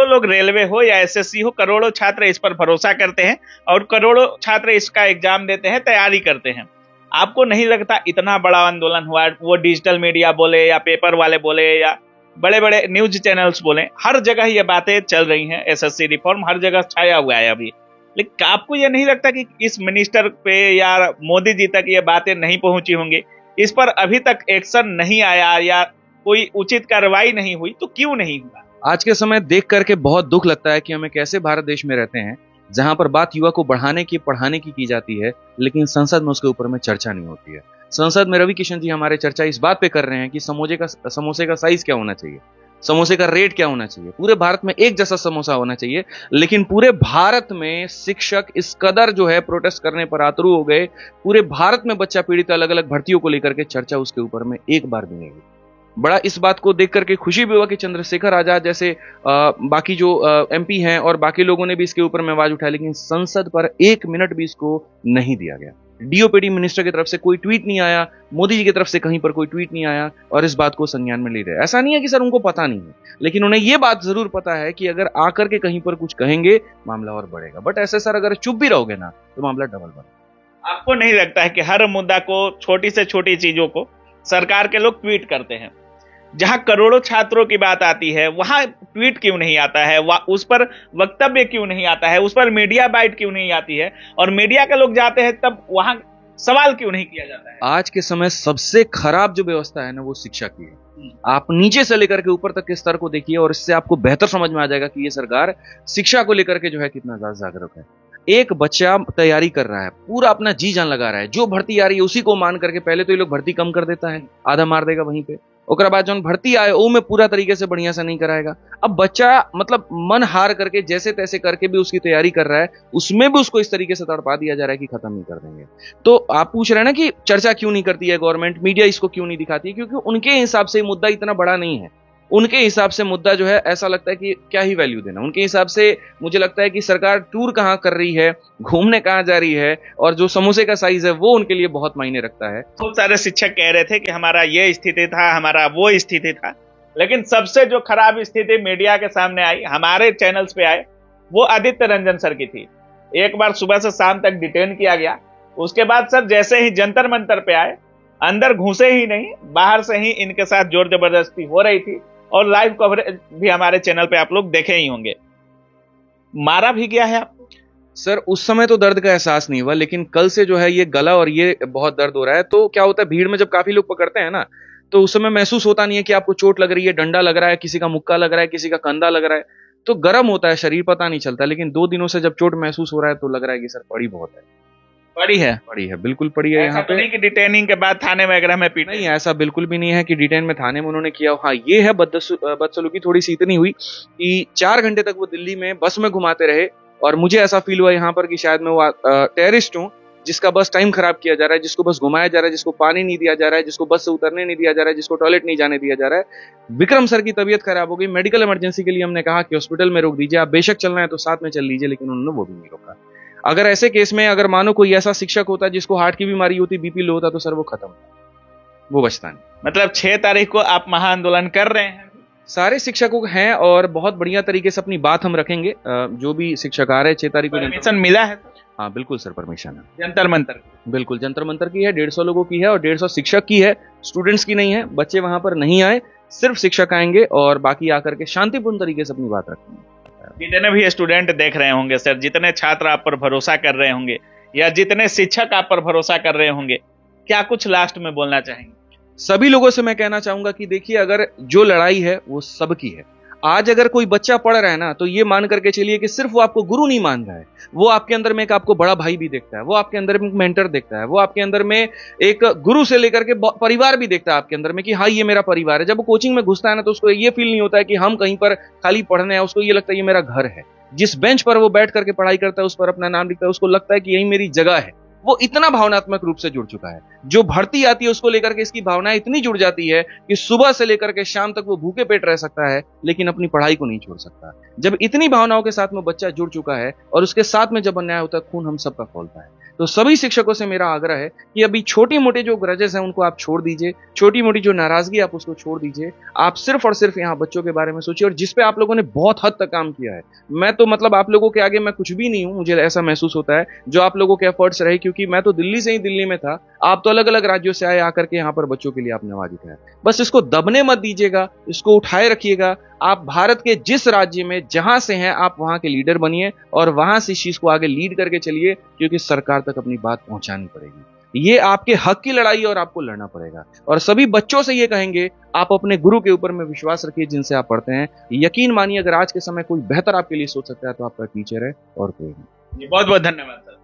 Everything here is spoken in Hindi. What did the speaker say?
करोड़ों लोग रेलवे हो या एसएससी हो, करोड़ों छात्र इस पर भरोसा करते हैं और करोड़ों छात्र इसका एग्जाम देते हैं, तैयारी करते हैं। आपको नहीं लगता इतना बड़ा आंदोलन हुआ, वो डिजिटल मीडिया बोले या पेपर वाले बोले या बड़े बड़े न्यूज चैनल्स बोले, हर जगह ये बातें चल रही हैं, एसएससी रिफॉर्म हर जगह छाया हुआ है अभी। लेकिन आपको ये नहीं लगता कि इस मिनिस्टर पे या मोदी जी तक ये बातें नहीं पहुंची होंगी, इस पर अभी तक एक्शन नहीं आया या कोई उचित कार्रवाई नहीं हुई, तो क्यों नहीं हुआ? आज के समय देख करके बहुत दुख लगता है कि हमें कैसे भारत देश में रहते हैं जहां पर बात युवा को बढ़ाने की पढ़ाने की जाती है, लेकिन संसद में उसके ऊपर में चर्चा नहीं होती है। संसद में रवि किशन जी हमारे चर्चा इस बात पे कर रहे हैं कि समोसे का साइज क्या होना चाहिए, समोसे का रेट क्या होना चाहिए, पूरे भारत में एक जैसा समोसा होना चाहिए। लेकिन पूरे भारत में शिक्षक इस कदर जो है प्रोटेस्ट करने पर आतुर हो गए, पूरे भारत में बच्चा पीड़ित अलग अलग भर्तियों को लेकर के चर्चा उसके ऊपर में एक बार भी नहीं हुई। बड़ा इस बात को देख करके खुशी भी हुआ कि चंद्रशेखर आजाद जैसे बाकी जो एमपी हैं और बाकी लोगों ने भी इसके ऊपर में आवाज उठाई, लेकिन संसद पर 1 मिनट भी इसको नहीं दिया गया। डीओपीटी मिनिस्टर की तरफ से कोई ट्वीट नहीं आया, मोदी जी की तरफ से कहीं पर कोई ट्वीट नहीं आया और इस बात को संज्ञान में ले रहे। ऐसा नहीं है कि सर उनको पता नहीं है, लेकिन उन्हें यह बात जरूर पता है कि अगर आकर के कहीं पर कुछ कहेंगे मामला और बढ़ेगा। बट ऐसे सर अगर चुप भी रहोगे ना तो मामला डबल बढ़ेगा। आपको नहीं लगता है कि हर मुद्दा को, छोटी से छोटी चीजों को सरकार के लोग ट्वीट करते हैं? जहां करोड़ों छात्रों की बात आती है वहां ट्वीट क्यों नहीं आता है, उस पर वक्तव्य क्यों नहीं आता है, उस पर मीडिया बाइट क्यों नहीं आती है, और मीडिया के लोग जाते हैं तब वहां सवाल क्यों नहीं किया जाता है? आज के समय सबसे खराब जो व्यवस्था है ना वो शिक्षा की है। आप नीचे से लेकर के ऊपर तक के स्तर को देखिए और इससे आपको बेहतर समझ में आ जाएगा कि ये सरकार शिक्षा को लेकर के जो है कितना ज्यादा जागरूक है। एक बच्चा तैयारी कर रहा है, पूरा अपना जी जान लगा रहा है, जो भर्ती आ रही है उसी को मान करके पहले तो ये लोग भर्ती कम कर देता है, आधा मार देगा वहीं पे, ओकरा बाद जो भर्ती आए वो में पूरा तरीके से बढ़िया से नहीं कराएगा। अब बच्चा मतलब मन हार करके जैसे तैसे करके भी उसकी तैयारी कर रहा है, उसमें भी उसको इस तरीके से तड़पा दिया जा रहा है कि खत्म नहीं कर देंगे। तो आप पूछ रहे हैं ना कि चर्चा क्यों नहीं करती है गवर्नमेंट, मीडिया इसको क्यों नहीं दिखाती है? क्योंकि उनके हिसाब से मुद्दा इतना बड़ा नहीं है। उनके हिसाब से मुद्दा जो है ऐसा लगता है कि क्या ही वैल्यू देना। उनके हिसाब से मुझे लगता है कि सरकार टूर कहां कर रही है, घूमने कहां जा रही है, और जो समोसे का साइज है वो उनके लिए बहुत मायने रखता है। बहुत सारे शिक्षक कह रहे थे कि हमारा ये स्थिति था, हमारा वो स्थिति था, लेकिन सबसे जो खराब स्थिति मीडिया के सामने आई, हमारे चैनल्स पे आए, वो आदित्य रंजन सर की थी। एक बार सुबह से शाम तक डिटेन किया गया, उसके बाद सर जैसे ही जंतर मंतर पे आए, अंदर घुसे ही नहीं, बाहर से ही इनके साथ जोर जबरदस्ती हो रही थी, और लाइव कवरेज भी हमारे चैनल पे आप लोग देखे ही होंगे। मारा भी गया है आपको? सर उस समय तो दर्द का एहसास नहीं हुआ, लेकिन कल से जो है ये गला और ये बहुत दर्द हो रहा है। तो क्या होता है, भीड़ में जब काफी लोग पकड़ते हैं ना तो उस समय महसूस होता नहीं है कि आपको चोट लग रही है, डंडा लग रहा है, किसी का मुक्का लग रहा है, किसी का कंधा लग रहा है, तो गर्म होता है शरीर, पता नहीं चलता। लेकिन 2 दिनों से जब चोट महसूस हो रहा है तो लग रहा है कि सर पड़ी बहुत है। पड़ी है बिल्कुल पड़ी है। यहाँ पे नहीं कि डिटेनिंग के बाद थाने वगैरह में पीट, नहीं, ऐसा बिल्कुल भी नहीं है कि डिटेन में थाने में उन्होंने किया। हाँ, ये है बदसलूकी थोड़ी सी इतनी हुई कि 4 घंटे तक वो दिल्ली में बस में घुमाते रहे, और मुझे ऐसा फील हुआ यहाँ पर कि शायद मैं वो टेररिस्ट हूँ जिसका बस टाइम खराब किया जा रहा है, जिसको बस घुमाया जा रहा है, जिसको पानी नहीं दिया जा रहा है, जिसको बस से उतरने नहीं दिया जा रहा है, जिसको टॉयलेट नहीं जाने दिया जा रहा है। विक्रम सर की तबीयत खराब हो गई, मेडिकल इमरजेंसी के लिए हमने कहा कि हॉस्पिटल में रोक दीजिए, आप बेशक चलना है तो साथ में चल लीजिए, लेकिन उन्होंने वो भी नहीं रोका। अगर ऐसे केस में अगर मानो कोई ऐसा शिक्षक होता जिसको हार्ट की बीमारी होती, बीपी लो होता, तो सर वो खत्म, वो बचता नहीं। मतलब 6 तारीख को आप महाआंदोलन कर रहे हैं? सारे शिक्षकों हैं और बहुत बढ़िया तरीके से अपनी बात हम रखेंगे। जो भी शिक्षक आ रहे हैं 6 तारीख को परमिशन मिला है? हाँ बिल्कुल सर, परमिशन है। जंतर मंतर? बिल्कुल, जंतर मंतर की है, 150 लोगों की है और 150 शिक्षक की है, स्टूडेंट्स की नहीं है। बच्चे वहां पर नहीं आए, सिर्फ शिक्षक आएंगे और बाकी आकर के शांतिपूर्ण तरीके से अपनी बात रखेंगे। जितने भी स्टूडेंट देख रहे होंगे सर, जितने छात्र आप पर भरोसा कर रहे होंगे या जितने शिक्षक आप पर भरोसा कर रहे होंगे, क्या कुछ लास्ट में बोलना चाहेंगे? सभी लोगों से मैं कहना चाहूंगा कि देखिए, अगर जो लड़ाई है वो सबकी है। आज अगर कोई बच्चा पढ़ रहा है ना, तो ये मान करके चलिए कि सिर्फ वो आपको गुरु नहीं मान रहा है, वो आपके अंदर में एक आपको बड़ा भाई भी देखता है, वो आपके अंदर में एक मेंटर देखता है, वो आपके अंदर में एक गुरु से लेकर के परिवार भी देखता है आपके अंदर में कि हाँ ये मेरा परिवार है। जब वो कोचिंग में घुसता है ना तो उसको ये फील नहीं होता है कि हम कहीं पर खाली पढ़ने हैं, उसको ये लगता है ये मेरा घर है। जिस बेंच पर वो बैठ करके पढ़ाई करता है, उस पर अपना नाम लिखता है, उसको लगता है कि यही मेरी जगह है। वो इतना भावनात्मक रूप से जुड़ चुका है। जो भर्ती आती है उसको लेकर के इसकी भावनाएं इतनी जुड़ जाती है कि सुबह से लेकर के शाम तक वो भूखे पेट रह सकता है, लेकिन अपनी पढ़ाई को नहीं छोड़ सकता। जब इतनी भावनाओं के साथ में बच्चा जुड़ चुका है और उसके साथ में जब अन्याय होता है, खून हम सबका खौलता है। तो सभी शिक्षकों से मेरा आग्रह है कि अभी छोटी मोटी जो ग्रजेस हैं उनको आप छोड़ दीजिए, छोटी मोटी जो नाराजगी आप उसको छोड़ दीजिए। आप सिर्फ और सिर्फ यहाँ बच्चों के बारे में सोचिए, और जिस पे आप लोगों ने बहुत हद तक काम किया है, मैं तो मतलब आप लोगों के आगे मैं कुछ भी नहीं हूं, मुझे ऐसा महसूस होता है जो आप लोगों के एफर्ट्स रहे, क्योंकि मैं तो दिल्ली से ही दिल्ली में था, आप तो अलग अलग राज्यों से आए, आकर के यहाँ पर बच्चों के लिए आपने आवाज उठाया। बस इसको दबने मत दीजिएगा, इसको उठाए रखिएगा। आप भारत के जिस राज्य में जहां से हैं आप वहां के लीडर बनिए और वहां से इस चीज को आगे लीड करके चलिए, क्योंकि सरकार तक अपनी बात पहुंचानी पड़ेगी। ये आपके हक की लड़ाई है और आपको लड़ना पड़ेगा। और सभी बच्चों से ये कहेंगे, आप अपने गुरु के ऊपर में विश्वास रखिए जिनसे आप पढ़ते हैं। यकीन मानिए, अगर आज के समय कोई बेहतर आपके लिए सोच सकता है तो आपका टीचर है और कोई नहीं। बहुत बहुत धन्यवाद सर।